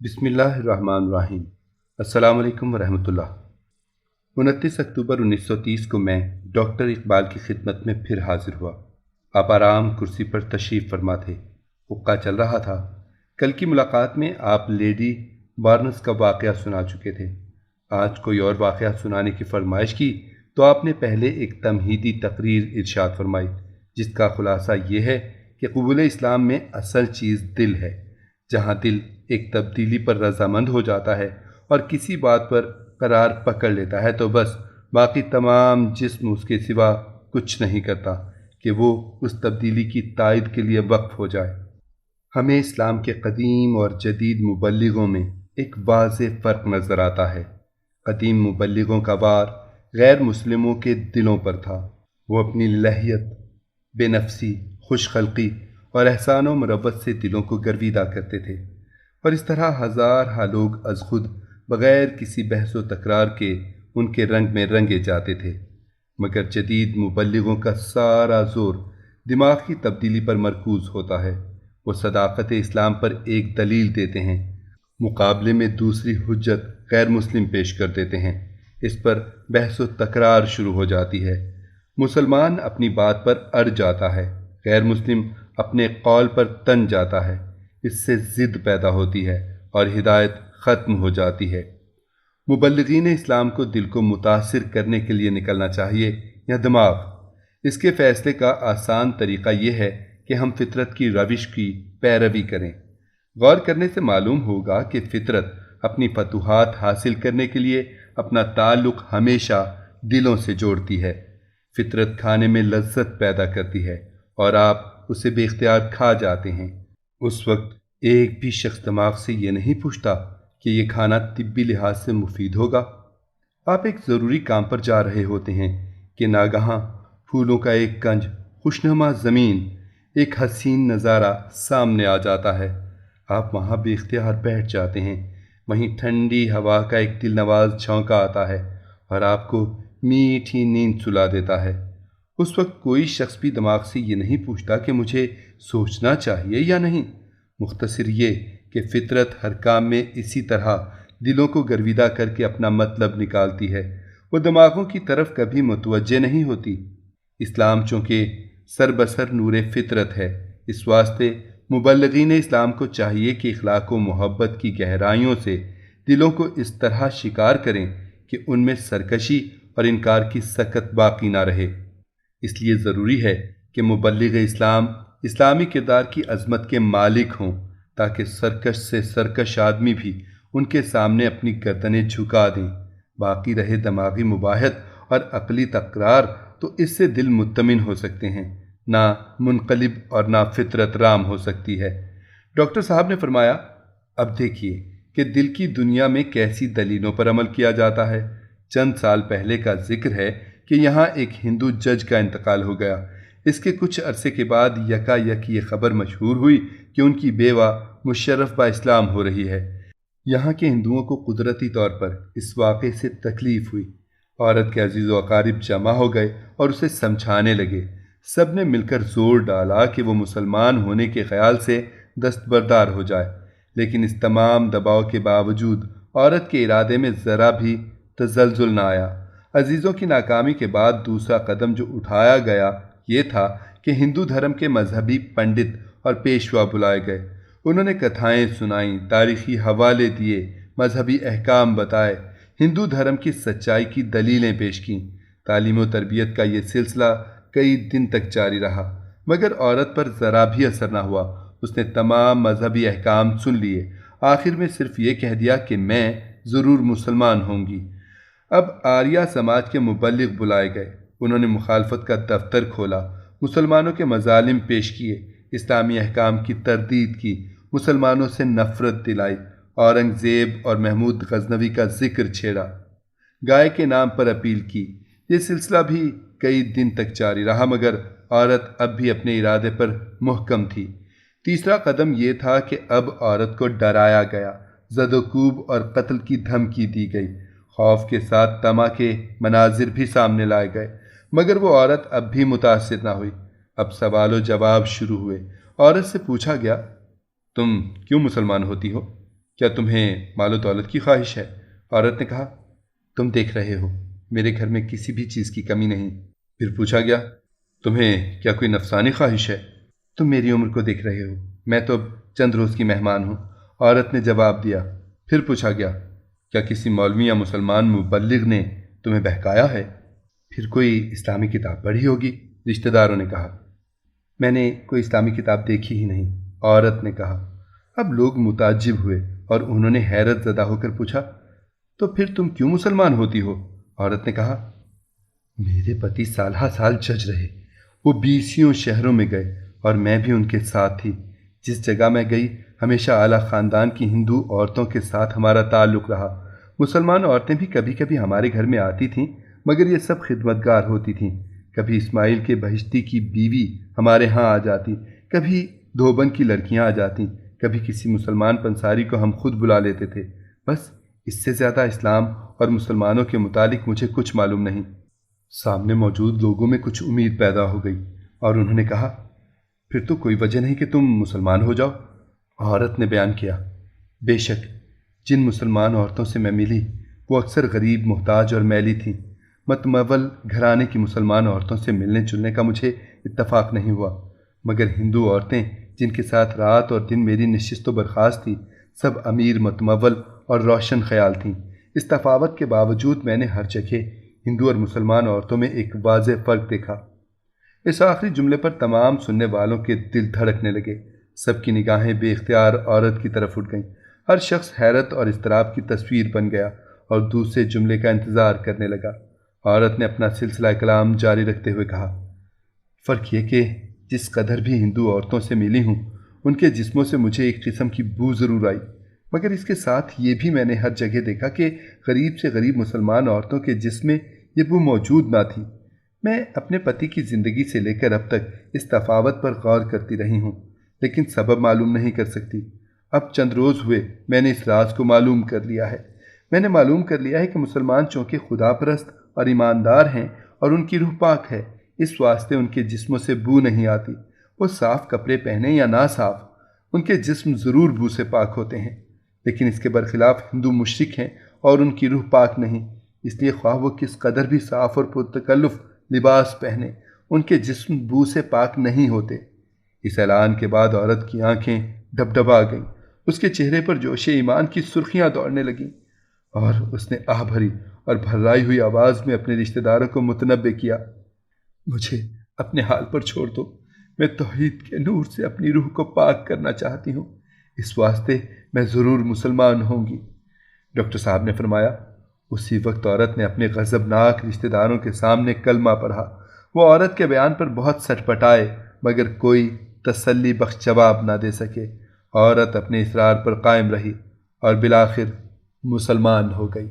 بسم اللہ الرحمن الرحیم۔ السلام علیکم ورحمۃ اللہ۔ 29 اکتوبر 1930 کو میں ڈاکٹر اقبال کی خدمت میں پھر حاضر ہوا۔ آپ آرام کرسی پر تشریف فرما تھے۔ حقہ چل رہا تھا۔ کل کی ملاقات میں آپ لیڈی بارنس کا واقعہ سنا چکے تھے۔ آج کوئی اور واقعہ سنانے کی فرمائش کی تو آپ نے پہلے ایک تمہیدی تقریر ارشاد فرمائی، جس کا خلاصہ یہ ہے کہ قبول اسلام میں اصل چیز دل ہے۔ جہاں دل ایک تبدیلی پر رضامند ہو جاتا ہے اور کسی بات پر قرار پکڑ لیتا ہے تو بس باقی تمام جسم اس کے سوا کچھ نہیں کرتا کہ وہ اس تبدیلی کی تائید کے لیے وقف ہو جائے۔ ہمیں اسلام کے قدیم اور جدید مبلغوں میں ایک واضح فرق نظر آتا ہے۔ قدیم مبلغوں کا وار غیر مسلموں کے دلوں پر تھا۔ وہ اپنی لہیت، بے نفسی، خوش خلقی اور احسان و مروت سے دلوں کو گرویدہ کرتے تھے، اور اس طرح ہزارہ لوگ از خود بغیر کسی بحث و تکرار کے ان کے رنگ میں رنگے جاتے تھے۔ مگر جدید مبلغوں کا سارا زور دماغ کی تبدیلی پر مرکوز ہوتا ہے۔ وہ صداقت اسلام پر ایک دلیل دیتے ہیں، مقابلے میں دوسری حجت غیر مسلم پیش کر دیتے ہیں۔ اس پر بحث و تکرار شروع ہو جاتی ہے۔ مسلمان اپنی بات پر اڑ جاتا ہے، غیر مسلم اپنے قول پر تن جاتا ہے۔ اس سے ضد پیدا ہوتی ہے اور ہدایت ختم ہو جاتی ہے۔ مبلغین اسلام کو دل کو متاثر کرنے کے لیے نکلنا چاہیے یا دماغ؟ اس کے فیصلے کا آسان طریقہ یہ ہے کہ ہم فطرت کی روش کی پیروی کریں۔ غور کرنے سے معلوم ہوگا کہ فطرت اپنی فتوحات حاصل کرنے کے لیے اپنا تعلق ہمیشہ دلوں سے جوڑتی ہے۔ فطرت کھانے میں لذت پیدا کرتی ہے اور آپ اسے بے اختیار کھا جاتے ہیں۔ اس وقت ایک بھی شخص دماغ سے یہ نہیں پوچھتا کہ یہ کھانا طبی لحاظ سے مفید ہوگا۔ آپ ایک ضروری کام پر جا رہے ہوتے ہیں کہ ناگہاں پھولوں کا ایک کنج، خوشنما زمین، ایک حسین نظارہ سامنے آ جاتا ہے۔ آپ وہاں بے اختیار بیٹھ جاتے ہیں۔ وہیں ٹھنڈی ہوا کا ایک دل نواز جھونکا آتا ہے اور آپ کو میٹھی نیند سلا دیتا ہے۔ اس وقت کوئی شخص بھی دماغ سے یہ نہیں پوچھتا کہ مجھے سوچنا چاہیے یا نہیں۔ مختصر یہ کہ فطرت ہر کام میں اسی طرح دلوں کو گرویدہ کر کے اپنا مطلب نکالتی ہے۔ وہ دماغوں کی طرف کبھی متوجہ نہیں ہوتی۔ اسلام چونکہ سر بسر نور فطرت ہے، اس واسطے مبلغین اسلام کو چاہیے کہ اخلاق و محبت کی گہرائیوں سے دلوں کو اس طرح شکار کریں کہ ان میں سرکشی اور انکار کی سکت باقی نہ رہے۔ اس لیے ضروری ہے کہ مبلغ اسلام اسلامی کردار کی عظمت کے مالک ہوں، تاکہ سرکش سے سرکش آدمی بھی ان کے سامنے اپنی گردنیں جھکا دیں۔ باقی رہے دماغی مباحث اور عقلی تکرار تو اس سے دل مطمئن ہو سکتے ہیں، نہ منقلب اور نہ فطرت رام ہو سکتی ہے۔ ڈاکٹر صاحب نے فرمایا، اب دیکھیے کہ دل کی دنیا میں کیسی دلیلوں پر عمل کیا جاتا ہے۔ چند سال پہلے کا ذکر ہے کہ یہاں ایک ہندو جج کا انتقال ہو گیا۔ اس کے کچھ عرصے کے بعد یکا یک یہ خبر مشہور ہوئی کہ ان کی بیوہ مشرف با اسلام ہو رہی ہے۔ یہاں کے ہندوؤں کو قدرتی طور پر اس واقعے سے تکلیف ہوئی۔ عورت کے عزیز و اقارب جمع ہو گئے اور اسے سمجھانے لگے۔ سب نے مل کر زور ڈالا کہ وہ مسلمان ہونے کے خیال سے دستبردار ہو جائے، لیکن اس تمام دباؤ کے باوجود عورت کے ارادے میں ذرا بھی تزلزل نہ آیا۔ عزیزوں کی ناکامی کے بعد دوسرا قدم جو اٹھایا گیا یہ تھا کہ ہندو دھرم کے مذہبی پنڈت اور پیشوا بلائے گئے۔ انہوں نے کتھائیں سنائیں، تاریخی حوالے دیے، مذہبی احکام بتائے، ہندو دھرم کی سچائی کی دلیلیں پیش کیں۔ تعلیم و تربیت کا یہ سلسلہ کئی دن تک جاری رہا، مگر عورت پر ذرا بھی اثر نہ ہوا۔ اس نے تمام مذہبی احکام سن لیے، آخر میں صرف یہ کہہ دیا کہ میں ضرور مسلمان ہوں گی۔ اب آریہ سماج کے مبلغ بلائے گئے۔ انہوں نے مخالفت کا دفتر کھولا، مسلمانوں کے مظالم پیش کیے، اسلامی احکام کی تردید کی، مسلمانوں سے نفرت دلائی، اورنگزیب اور محمود غزنوی کا ذکر چھیڑا، گائے کے نام پر اپیل کی۔ یہ سلسلہ بھی کئی دن تک جاری رہا، مگر عورت اب بھی اپنے ارادے پر محکم تھی۔ تیسرا قدم یہ تھا کہ اب عورت کو ڈرایا گیا، زد و کوب اور قتل کی دھمکی دی گئی۔ خوف کے ساتھ طمع کے مناظر بھی سامنے لائے گئے، مگر وہ عورت اب بھی متاثر نہ ہوئی۔ اب سوال و جواب شروع ہوئے۔ عورت سے پوچھا گیا، تم کیوں مسلمان ہوتی ہو؟ کیا تمہیں مال و دولت کی خواہش ہے؟ عورت نے کہا، تم دیکھ رہے ہو میرے گھر میں کسی بھی چیز کی کمی نہیں۔ پھر پوچھا گیا، تمہیں کیا کوئی نفسانی خواہش ہے؟ تم میری عمر کو دیکھ رہے ہو، میں تو اب چند روز کی مہمان ہوں، عورت نے جواب دیا۔ پھر پوچھا گیا، کیا کسی مولوی یا مسلمان مبلغ نے تمہیں بہکایا ہے؟ پھر کوئی اسلامی کتاب پڑھی ہوگی، رشتہ داروں نے کہا۔ میں نے کوئی اسلامی کتاب دیکھی ہی نہیں، عورت نے کہا۔ اب لوگ متعجب ہوئے اور انہوں نے حیرت زدہ ہو کر پوچھا، تو پھر تم کیوں مسلمان ہوتی ہو؟ عورت نے کہا، میرے پتی سالہ سال جج رہے، وہ 20 شہروں میں گئے اور میں بھی ان کے ساتھ تھی۔ جس جگہ میں گئی ہمیشہ اعلیٰ خاندان کی ہندو عورتوں کے ساتھ ہمارا تعلق رہا۔ مسلمان عورتیں بھی کبھی کبھی ہمارے گھر میں آتی تھیں، مگر یہ سب خدمتگار ہوتی تھیں۔ کبھی اسماعیل کے بہشتی کی بیوی ہمارے ہاں آ جاتی، کبھی دھوبن کی لڑکیاں آ جاتیں، کبھی کسی مسلمان پنساری کو ہم خود بلا لیتے تھے۔ بس اس سے زیادہ اسلام اور مسلمانوں کے متعلق مجھے کچھ معلوم نہیں۔ سامنے موجود لوگوں میں کچھ امید پیدا ہو گئی اور انہوں نے کہا، پھر تو کوئی وجہ نہیں کہ تم مسلمان ہو جاؤ۔ عورت نے بیان کیا، بے شک جن مسلمان عورتوں سے میں ملی وہ اکثر غریب، محتاج اور میلی تھیں۔ متمول گھرانے کی مسلمان عورتوں سے ملنے جلنے کا مجھے اتفاق نہیں ہوا، مگر ہندو عورتیں جن کے ساتھ رات اور دن میری نشست و برخاست تھی، سب امیر، متمول اور روشن خیال تھیں۔ اس تفاوت کے باوجود میں نے ہر جگہ ہندو اور مسلمان عورتوں میں ایک واضح فرق دیکھا۔ اس آخری جملے پر تمام سننے والوں کے دل دھڑکنے لگے۔ سب کی نگاہیں بے اختیار عورت کی طرف اٹھ گئیں۔ ہر شخص حیرت اور اضطراب کی تصویر بن گیا اور دوسرے جملے کا انتظار کرنے لگا۔ عورت نے اپنا سلسلہ کلام جاری رکھتے ہوئے کہا، فرق یہ کہ جس قدر بھی ہندو عورتوں سے ملی ہوں، ان کے جسموں سے مجھے ایک قسم کی بو ضرور آئی، مگر اس کے ساتھ یہ بھی میں نے ہر جگہ دیکھا کہ غریب سے غریب مسلمان عورتوں کے جسم میں یہ بو موجود نہ تھی۔ میں اپنے پتی کی زندگی سے لے کر اب تک اس تفاوت پر غور کرتی رہی ہوں، لیکن سبب معلوم نہیں کر سکتی۔ اب چند روز ہوئے میں نے اس راز کو معلوم کر لیا ہے۔ میں نے معلوم کر لیا ہے کہ مسلمان چونکہ خدا پرست اور ایماندار ہیں اور ان کی روح پاک ہے، اس واسطے ان کے جسموں سے بو نہیں آتی۔ وہ صاف کپڑے پہنے یا نہ صاف، ان کے جسم ضرور بو سے پاک ہوتے ہیں، لیکن اس کے برخلاف ہندو مشرک ہیں اور ان کی روح پاک نہیں، اس لیے خواہ وہ کس قدر بھی صاف اور پرتکلف لباس پہنے، ان کے جسم بو سے پاک نہیں ہوتے۔ اس اعلان کے بعد عورت کی آنکھیں ڈبڈبا گئیں، اس کے چہرے پر جوش ایمان کی سرخیاں دوڑنے لگیں، اور اس نے آہ بھری اور بھرائی ہوئی آواز میں اپنے رشتہ داروں کو متنبہ کیا، مجھے اپنے حال پر چھوڑ دو، میں توحید کے نور سے اپنی روح کو پاک کرنا چاہتی ہوں، اس واسطے میں ضرور مسلمان ہوں گی۔ ڈاکٹر صاحب نے فرمایا، اسی وقت عورت نے اپنے غضبناک رشتہ داروں کے سامنے کلمہ پڑھا۔ وہ عورت کے بیان پر بہت سٹپٹائے، مگر کوئی تسلی بخش جواب نہ دے سکے۔ عورت اپنے اصرار پر قائم رہی اور بالآخر مسلمان ہو گئی۔